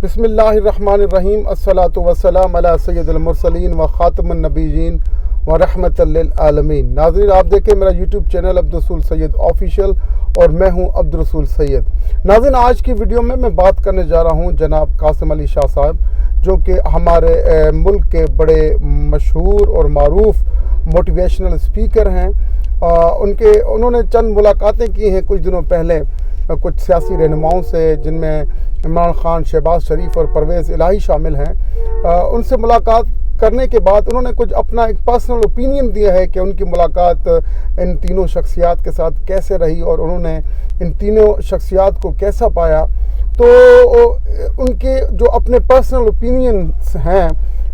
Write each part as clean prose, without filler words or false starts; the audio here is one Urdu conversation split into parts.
بسم اللہ الرحمن الرحیم الصلاۃ والسلام علی سید المرسلین و خاتم النبیین و رحمت للعالمین۔ ناظرین، آپ دیکھیں میرا یوٹیوب چینل عبدالرسول سید آفیشیل اور میں ہوں عبدالرسول سید۔ ناظرین، آج کی ویڈیو میں بات کرنے جا رہا ہوں جناب قاسم علی شاہ صاحب، جو کہ ہمارے ملک کے بڑے مشہور اور معروف موٹیویشنل اسپیکر ہیں۔ انہوں نے چند ملاقاتیں کی ہیں کچھ دنوں پہلے کچھ سیاسی رہنماؤں سے، جن میں عمران خان، شہباز شریف اور پرویز الہی شامل ہیں۔ ان سے ملاقات کرنے کے بعد انہوں نے کچھ اپنا ایک پرسنل اوپینین دیا ہے کہ ان کی ملاقات ان تینوں شخصیات کے ساتھ کیسے رہی اور انہوں نے ان تینوں شخصیات کو کیسا پایا۔ تو ان کے جو اپنے پرسنل اوپینینز ہیں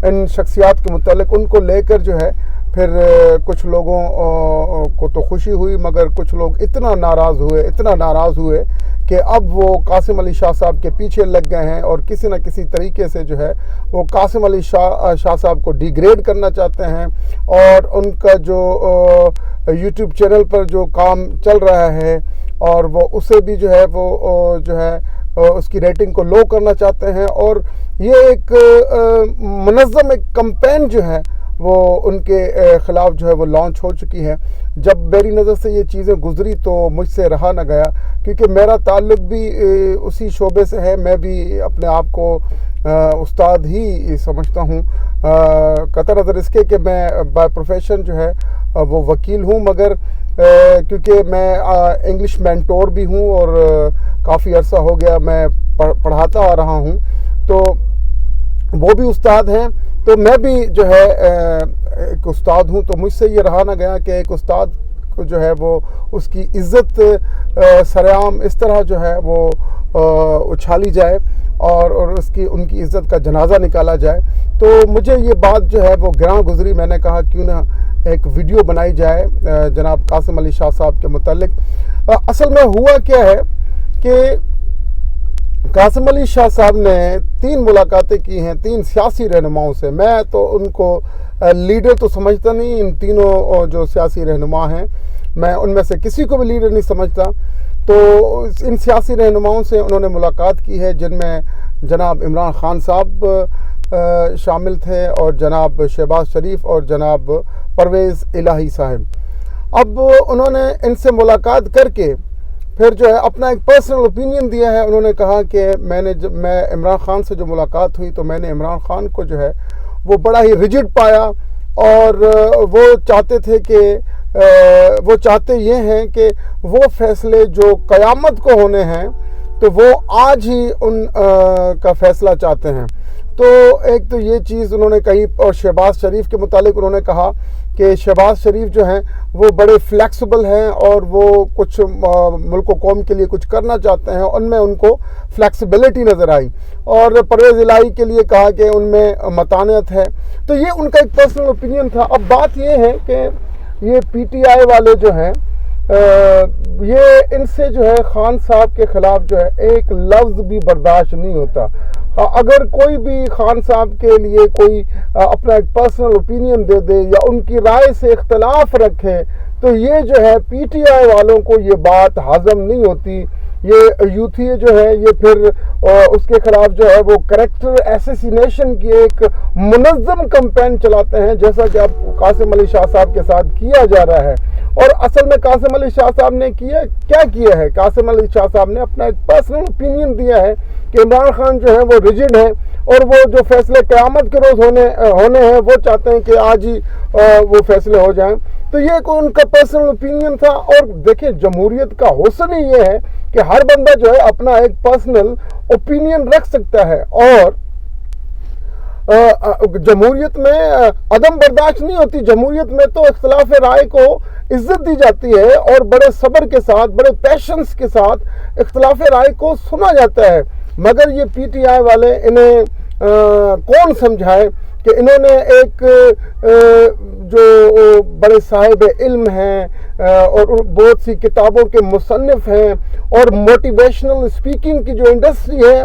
ان شخصیات کے متعلق، ان کو لے کر جو ہے پھر کچھ لوگوں کو تو خوشی ہوئی، مگر کچھ لوگ اتنا ناراض ہوئے کہ اب وہ قاسم علی شاہ صاحب کے پیچھے لگ گئے ہیں اور کسی نہ کسی طریقے سے جو ہے وہ قاسم علی شاہ صاحب کو ڈیگریڈ کرنا چاہتے ہیں، اور ان کا جو یوٹیوب چینل پر جو کام چل رہا ہے اور وہ اسے بھی جو ہے وہ جو ہے اس کی ریٹنگ کو لو کرنا چاہتے ہیں۔ اور یہ ایک منظم ایک کمپین جو ہے وہ ان کے خلاف جو ہے وہ لانچ ہو چکی ہے۔ جب میری نظر سے یہ چیزیں گزری تو مجھ سے رہا نہ گیا، کیونکہ میرا تعلق بھی اسی شعبے سے ہے۔ میں بھی اپنے آپ کو استاد ہی سمجھتا ہوں، قطع نظر اس کے کہ میں بائی پروفیشن جو ہے وہ وکیل ہوں، مگر کیونکہ میں انگلش مینٹور بھی ہوں اور کافی عرصہ ہو گیا میں پڑھاتا آ رہا ہوں، تو وہ بھی استاد ہیں، تو میں بھی جو ہے ایک استاد ہوں۔ تو مجھ سے یہ رہا نہ گیا کہ ایک استاد کو جو ہے وہ اس کی عزت سرعام اس طرح جو ہے وہ اچھالی جائے اور ان کی عزت کا جنازہ نکالا جائے۔ تو مجھے یہ بات جو ہے وہ گراں گزری۔ میں نے کہا کیوں نہ ایک ویڈیو بنائی جائے جناب قاسم علی شاہ صاحب کے متعلق۔ اصل میں ہوا کیا ہے کہ قاسم علی شاہ صاحب نے 3 ملاقاتیں کی ہیں 3 سیاسی رہنماؤں سے۔ میں تو ان کو لیڈر تو سمجھتا نہیں، ان تینوں جو سیاسی رہنما ہیں میں ان میں سے کسی کو بھی لیڈر نہیں سمجھتا۔ تو ان سیاسی رہنماؤں سے انہوں نے ملاقات کی ہے، جن میں جناب عمران خان صاحب شامل تھے اور جناب شہباز شریف اور جناب پرویز الہی صاحب۔ اب انہوں نے ان سے ملاقات کر کے پھر جو ہے اپنا ایک پرسنل اوپینین دیا ہے۔ انہوں نے کہا کہ میں عمران خان سے جو ملاقات ہوئی تو میں نے عمران خان کو جو ہے وہ بڑا ہی ریجڈ پایا، اور وہ چاہتے یہ ہیں کہ وہ فیصلے جو قیامت کو ہونے ہیں تو وہ آج ہی ان کا فیصلہ چاہتے ہیں۔ تو ایک تو یہ چیز انہوں نے کہی، اور شہباز شریف کے متعلق انہوں نے کہا کہ شہباز شریف جو ہیں وہ بڑے فلیکسیبل ہیں اور وہ کچھ ملک و قوم کے لیے کچھ کرنا چاہتے ہیں، ان میں ان کو فلیکسیبلٹی نظر آئی، اور پرویز الہی کے لیے کہا کہ ان میں متانت ہے۔ تو یہ ان کا ایک پرسنل اوپینین تھا۔ اب بات یہ ہے کہ یہ پی ٹی آئی والے جو ہیں یہ ان سے جو ہے خان صاحب کے خلاف جو ہے ایک لفظ بھی برداشت نہیں ہوتا۔ اگر کوئی بھی خان صاحب کے لیے کوئی اپنا ایک پرسنل اوپینین دے دے یا ان کی رائے سے اختلاف رکھے تو یہ جو ہے پی ٹی آئی والوں کو یہ بات ہضم نہیں ہوتی۔ یہ یوتھی جو ہے یہ پھر اس کے خلاف جو ہے وہ کریکٹر ایسیسینیشن کی ایک منظم کمپین چلاتے ہیں، جیسا کہ اب قاسم علی شاہ صاحب کے ساتھ کیا جا رہا ہے۔ اور اصل میں قاسم علی شاہ صاحب نے کیا کیا ہے؟ قاسم علی شاہ صاحب نے اپنا ایک پرسنل اوپینین دیا ہے کہ عمران خان جو ہے وہ ریجڈ ہے، اور وہ جو فیصلے قیامت کے روز ہونے ہیں وہ چاہتے ہیں کہ آج ہی وہ فیصلے ہو جائیں۔ تو یہ ان کا پرسنل اوپینین تھا۔ اور دیکھیں، جمہوریت کا حسن ہی یہ ہے کہ ہر بندہ جو ہے اپنا ایک پرسنل اوپینین رکھ سکتا ہے، اور جمہوریت میں عدم برداشت نہیں ہوتی۔ جمہوریت میں تو اختلاف رائے کو عزت دی جاتی ہے اور بڑے صبر کے ساتھ، بڑے پیشنس کے ساتھ اختلاف رائے کو سنا جاتا ہے۔ مگر یہ پی ٹی آئی والے انہیں کون سمجھائے کہ انہوں نے ایک جو بڑے صاحب علم ہیں اور بہت سی کتابوں کے مصنف ہیں، اور موٹیویشنل اسپیکنگ کی جو انڈسٹری ہے،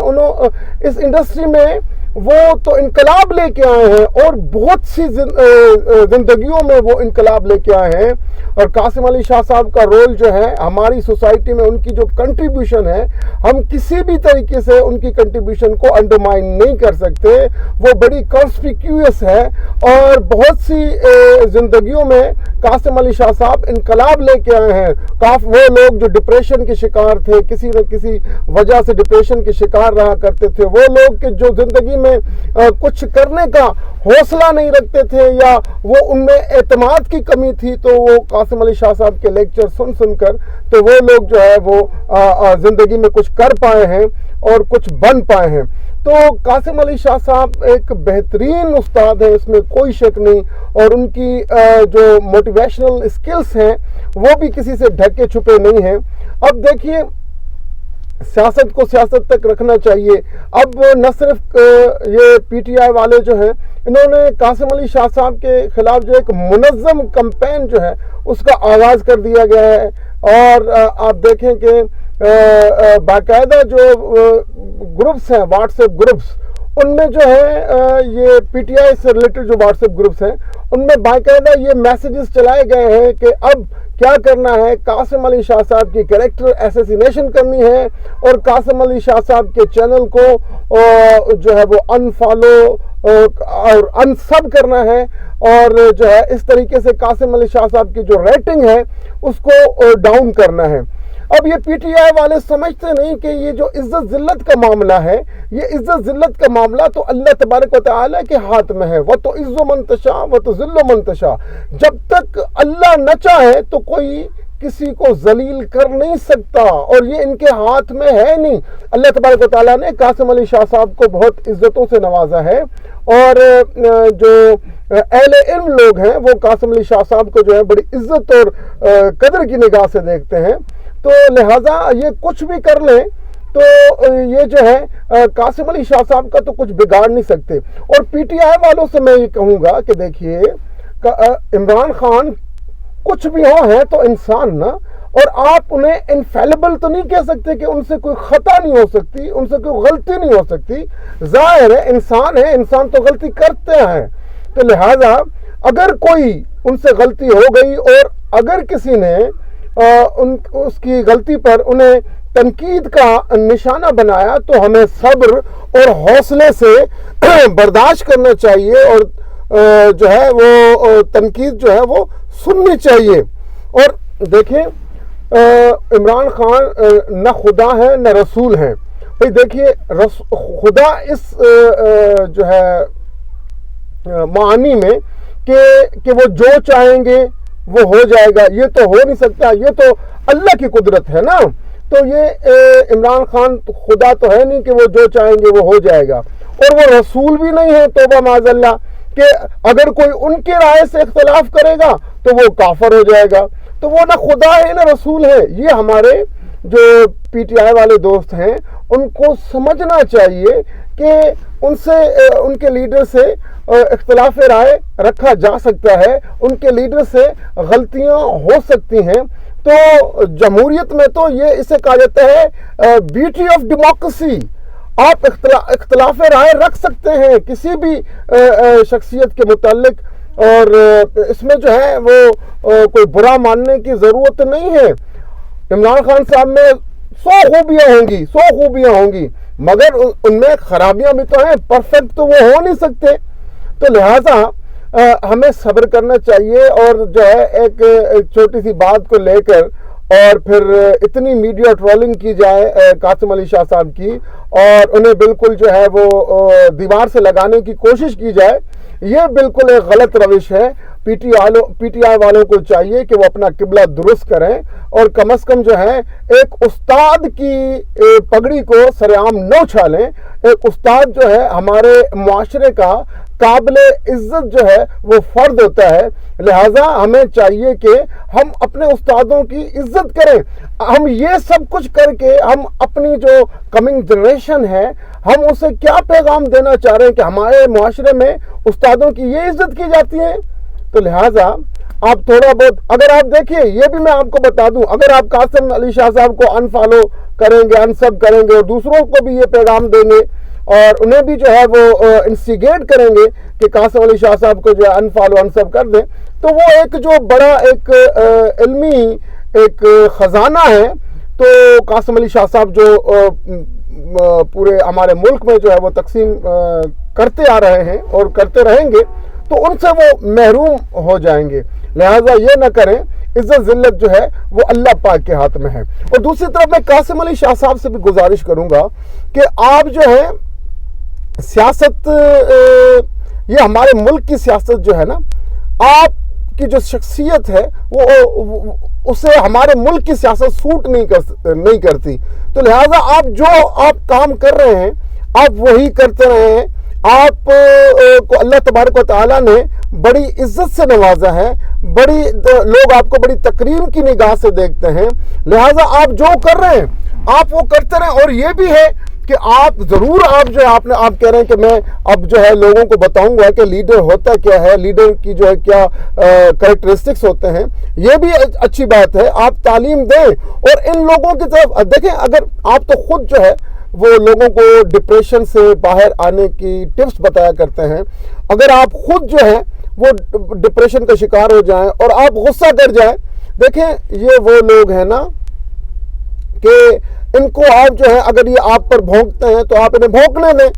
اس انڈسٹری میں وہ تو انقلاب لے کے آئے ہیں، اور بہت سی زندگیوں میں وہ انقلاب لے کے آئے ہیں۔ اور قاسم علی شاہ صاحب کا رول جو ہے ہماری سوسائٹی میں، ان کی جو کنٹریبیوشن ہے، ہم کسی بھی طریقے سے ان کی کنٹریبیوشن کو انڈرمائن نہیں کر سکتے. وہ بڑی کانسپیکیوس ہے اور بہت سی زندگیوں میں قاسم علی شاہ صاحب انقلاب لے کے آئے ہیں. وہ لوگ جو ڈپریشن کے شکار تھے، کسی نہ کسی وجہ سے ڈپریشن کے شکار رہا کرتے تھے، وہ لوگ کہ جو زندگی میں کچھ کرنے کا حوصلہ نہیں رکھتے تھے یا وہ ان میں اعتماد کی کمی تھی، تو وہ قاسم علی شاہ صاحب کے لیکچر سن کر تو وہ لوگ جو ہے وہ زندگی میں کچھ کر پائے ہیں اور کچھ بن پائے ہیں. تو قاسم علی شاہ صاحب ایک بہترین استاد ہے، اس میں کوئی شک نہیں، اور ان کی جو موٹیویشنل اسکلز ہیں وہ بھی کسی سے ڈھکے چھپے نہیں ہیں. اب دیکھیے، سیاست کو سیاست تک رکھنا چاہیے. اب نہ صرف یہ پی ٹی آئی والے جو ہیں، انہوں نے قاسم علی شاہ صاحب کے خلاف جو ایک منظم کمپین جو ہے اس کا آغاز کر دیا گیا ہے. اور آپ دیکھیں کہ باقاعدہ جو گروپس ہیں، واٹس ایپ گروپس، ان میں جو ہے یہ پی ٹی آئی سے ریلیٹڈ جو واٹس ایپ گروپس ہیں، ان میں باقاعدہ یہ میسیجز چلائے گئے ہیں کہ اب کیا کرنا ہے، قاسم علی شاہ صاحب کی کریکٹر ایسیسینیشن کرنی ہے اور قاسم علی شاہ صاحب کے چینل کو جو ہے وہ انفالو اور انسب کرنا ہے، اور جو ہے اس طریقے سے قاسم علی شاہ صاحب کی جو ریٹنگ ہے اس کو ڈاؤن کرنا ہے. اب یہ پی ٹی آئی والے سمجھتے نہیں کہ یہ جو عزت ذلت کا معاملہ ہے، یہ عزت ذلت کا معاملہ تو اللہ تبارک و تعالیٰ کے ہاتھ میں ہے. وَتُعِزُّ مَن تَشَاءُ وَتُذِلُّ مَن تَشَاءُ. جب تک اللہ نہ چاہے تو کوئی کسی کو ذلیل کر نہیں سکتا، اور یہ ان کے ہاتھ میں ہے نہیں. اللہ تبارک و تعالیٰ نے قاسم علی شاہ صاحب کو بہت عزتوں سے نوازا ہے، اور جو اہل علم لوگ ہیں وہ قاسم علی شاہ صاحب کو جو ہے بڑی عزت اور قدر کی نگاہ سے دیکھتے ہیں. تو لہٰذا یہ کچھ بھی کر لیں تو یہ جو ہے قاسم علی شاہ صاحب کا تو کچھ بگاڑ نہیں سکتے. اور پی ٹی آئی والوں سے میں یہ کہوں گا کہ دیکھیے، عمران خان کچھ بھی ہے تو انسان نا، اور آپ انہیں انفیلیبل تو نہیں کہہ سکتے کہ ان سے کوئی خطا نہیں ہو سکتی، ان سے کوئی غلطی نہیں ہو سکتی. ظاہر ہے انسان تو غلطی کرتے ہیں. تو لہٰذا اگر کوئی ان سے غلطی ہو گئی اور اگر کسی نے اس کی غلطی پر انہیں تنقید کا نشانہ بنایا تو ہمیں صبر اور حوصلے سے برداشت کرنا چاہیے، اور جو ہے وہ تنقید جو ہے وہ سننی چاہیے. اور دیکھیں، عمران خان نہ خدا ہے نہ رسول ہیں. بھئی دیکھیے، خدا اس جو ہے معنی میں کہ وہ جو چاہیں گے وہ ہو جائے گا، یہ تو ہو نہیں سکتا، یہ تو اللہ کی قدرت ہے نا. تو یہ عمران خان خدا تو ہے نہیں کہ وہ جو چاہیں گے وہ ہو جائے گا، اور وہ رسول بھی نہیں ہے، توبہ معاذ اللہ، کہ اگر کوئی ان کے رائے سے اختلاف کرے گا تو وہ کافر ہو جائے گا. تو وہ نہ خدا ہے نہ رسول ہے. یہ ہمارے جو پی ٹی آئی والے دوست ہیں ان کو سمجھنا چاہیے کہ ان کے لیڈر سے اختلاف رائے رکھا جا سکتا ہے، ان کے لیڈر سے غلطیاں ہو سکتی ہیں. تو جمہوریت میں تو یہ اسے کہا جاتا ہے بیوٹی آف ڈیموکریسی. آپ اختلاف رائے رکھ سکتے ہیں کسی بھی شخصیت کے متعلق، اور اس میں جو ہے وہ کوئی برا ماننے کی ضرورت نہیں ہے. عمران خان صاحب میں 100 خوبیاں ہوں گی، مگر ان میں خرابیاں بھی تو ہیں، پرفیکٹ تو وہ ہو نہیں سکتے. تو لہٰذا ہمیں صبر کرنا چاہیے، اور جو ہے ایک چھوٹی سی بات کو لے کر اور پھر اتنی میڈیا ٹرولنگ کی جائے قاسم علی شاہ صاحب کی، اور انہیں بالکل جو ہے وہ دیوار سے لگانے کی کوشش کی جائے، یہ بالکل ایک غلط روش ہے. پی ٹی آئی والوں کو چاہیے کہ وہ اپنا قبلہ درست کریں، اور کم از کم جو ہے ایک استاد کی پگڑی کو سر عام نہ اچھالیں. ایک استاد جو ہے ہمارے معاشرے کا قابل عزت جو ہے وہ فرد ہوتا ہے. لہٰذا ہمیں چاہیے کہ ہم اپنے استادوں کی عزت کریں. ہم یہ سب کچھ کر کے ہم اپنی جو کمنگ جنریشن ہے ہم اسے کیا پیغام دینا چاہ رہے ہیں کہ ہمارے معاشرے میں استادوں کی یہ عزت کی جاتی ہے. تو لہٰذا آپ تھوڑا بہت، اگر آپ دیکھیے، یہ بھی میں آپ کو بتا دوں، اگر آپ قاسم علی شاہ صاحب کو انفالو کریں گے، انسب کریں گے، اور دوسروں کو بھی یہ پیغام دیں گے اور انہیں بھی جو ہے وہ انسٹیگیٹ کریں گے کہ قاسم علی شاہ صاحب کو جو ہے انفالو انسب کر دیں، تو وہ ایک جو بڑا ایک علمی ایک خزانہ ہے، تو قاسم علی شاہ صاحب جو پورے ہمارے ملک میں جو ہے وہ تقسیم کرتے آ رہے ہیں اور کرتے رہیں گے، تو ان سے وہ محروم ہو جائیں گے۔ لہٰذا یہ نہ کریں، عزت ذلت جو ہے وہ اللہ پاک کے ہاتھ میں ہے۔ اور دوسری طرف میں قاسم علی شاہ صاحب سے بھی گزارش کروں گا کہ آپ جو ہے سیاست، یہ ہمارے ملک کی سیاست جو ہے نا، آپ کی جو شخصیت ہے وہ اسے ہمارے ملک کی سیاست سوٹ نہیں کرتی، تو لہٰذا آپ کام کر رہے ہیں آپ وہی کرتے رہے ہیں۔ آپ کو اللہ تبارک و تعالیٰ نے بڑی عزت سے نوازا ہے، لوگ آپ کو بڑی تکریم کی نگاہ سے دیکھتے ہیں، لہٰذا آپ جو کر رہے ہیں آپ وہ کرتے رہیں۔ اور یہ بھی ہے کہ آپ ضرور آپ جو ہے آپ کہہ رہے ہیں کہ میں اب جو ہے لوگوں کو بتاؤں گا کہ لیڈر ہوتا کیا ہے، لیڈر کی جو ہے کیا کریکٹرسٹکس ہوتے ہیں، یہ بھی اچھی بات ہے، آپ تعلیم دیں اور ان لوگوں کی طرف دیکھیں۔ اگر آپ تو خود جو ہے وہ لوگوں کو ڈپریشن سے باہر آنے کی ٹپس بتایا کرتے ہیں، اگر آپ خود جو ہے وہ ڈپریشن کا شکار ہو جائیں اور آپ غصہ کر جائیں، دیکھیں یہ وہ لوگ ہیں نا کہ ان کو آپ جو ہے اگر یہ آپ پر بھونکتے ہیں تو آپ انہیں بھونکنے دیں،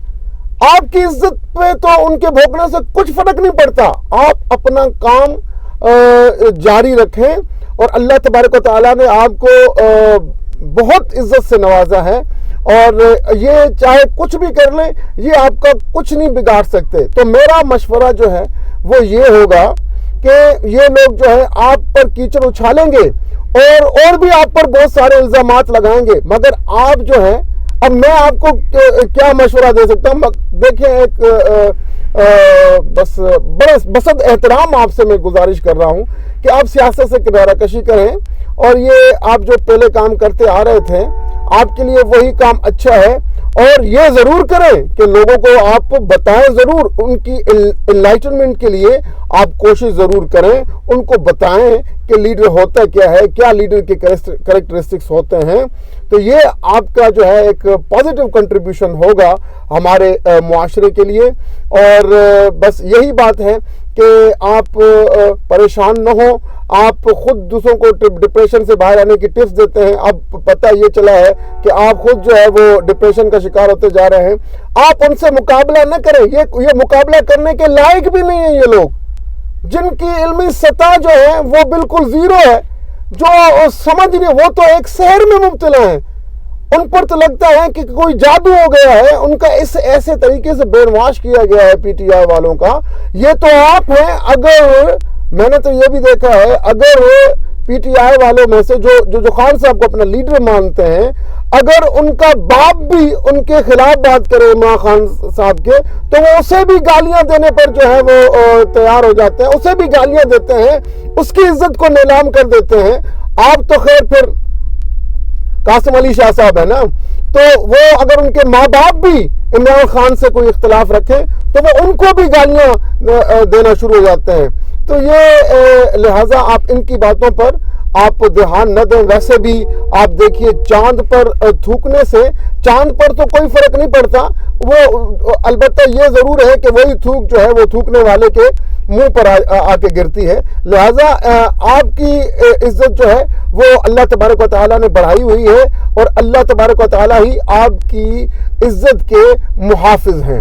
آپ کی عزت پہ تو ان کے بھونکنے سے کچھ فرق نہیں پڑتا، آپ اپنا کام جاری رکھیں۔ اور اللہ تبارک و تعالیٰ نے آپ کو بہت عزت سے نوازا ہے، اور یہ چاہے کچھ بھی کر لیں یہ آپ کا کچھ نہیں بگاڑ سکتے۔ تو میرا مشورہ جو ہے وہ یہ ہوگا کہ یہ لوگ جو ہے آپ پر کیچڑ اچھالیں گے اور بھی آپ پر بہت سارے الزامات لگائیں گے، مگر آپ جو ہے، اب میں آپ کو کیا مشورہ دے سکتا ہوں؟ دیکھیں ایک بسد احترام آپ سے میں گزارش کر رہا ہوں کہ آپ سیاست سے کنارہ کشی کریں، اور یہ آپ جو پہلے کام کرتے آ رہے تھے آپ کے لیے وہی کام اچھا ہے، اور یہ ضرور کریں کہ لوگوں کو آپ بتائیں، ضرور ان کی انلائٹنمنٹ کے لیے آپ کوشش ضرور کریں، ان کو بتائیں کہ لیڈر ہوتا کیا ہے، کیا لیڈر کے کریکٹرسٹکس ہوتے ہیں۔ تو یہ آپ کا جو ہے ایک پازیٹیو کنٹریبیوشن ہوگا ہمارے معاشرے کے لیے۔ اور بس یہی بات ہے کہ آپ پریشان نہ ہوں، آپ خود دوسروں کو ڈپریشن سے باہر آنے کی ٹپس دیتے ہیں، اب پتہ یہ چلا ہے کہ آپ خود جو ہے وہ ڈپریشن کا شکار ہوتے جا رہے ہیں، آپ ان سے مقابلہ نہ کریں، یہ مقابلہ کرنے کے لائق بھی نہیں ہیں۔ یہ لوگ جن کی علمی سطح جو ہے وہ بالکل زیرو ہے، جو سمجھ نہیں، وہ تو ایک سحر میں مبتلا ہیں، ان پر تو لگتا ہے کہ کوئی جادو ہو گیا ہے، ان کا ایسے طریقے سے برین واش کیا گیا ہے پی ٹی آئی والوں کا۔ یہ تو آپ ہیں، اگر میں نے تو یہ بھی دیکھا ہے، اگر پی ٹی آئی والوں میں سے جو خان صاحب کو اپنا لیڈر مانتے ہیں، اگر ان کا باپ بھی ان کے خلاف بات کرے عمران خان صاحب کے، تو وہ اسے بھی گالیاں دینے پر جو ہے وہ تیار ہو جاتے ہیں، اسے بھی گالیاں دیتے ہیں، اس کی عزت کو نیلام کر دیتے ہیں۔ آپ تو خیر پھر قاسم علی شاہ صاحب ہے نا، تو وہ اگر ان کے ماں باپ بھی عمران خان سے کوئی اختلاف رکھیں تو وہ ان کو بھی گالیاں دینا شروع ہو جاتے ہیں۔ تو یہ لہٰذا آپ ان کی باتوں پر آپ دھیان نہ دیں۔ ویسے بھی آپ دیکھیے چاند پر تھوکنے سے چاند پر تو کوئی فرق نہیں پڑتا، وہ البتہ یہ ضرور ہے کہ وہی تھوک جو ہے وہ تھوکنے والے کے منہ پر آ کے گرتی ہے۔ لہٰذا آپ کی عزت جو ہے وہ اللہ تبارک و تعالیٰ نے بڑھائی ہوئی ہے، اور اللہ تبارک و تعالیٰ ہی آپ کی عزت کے محافظ ہیں۔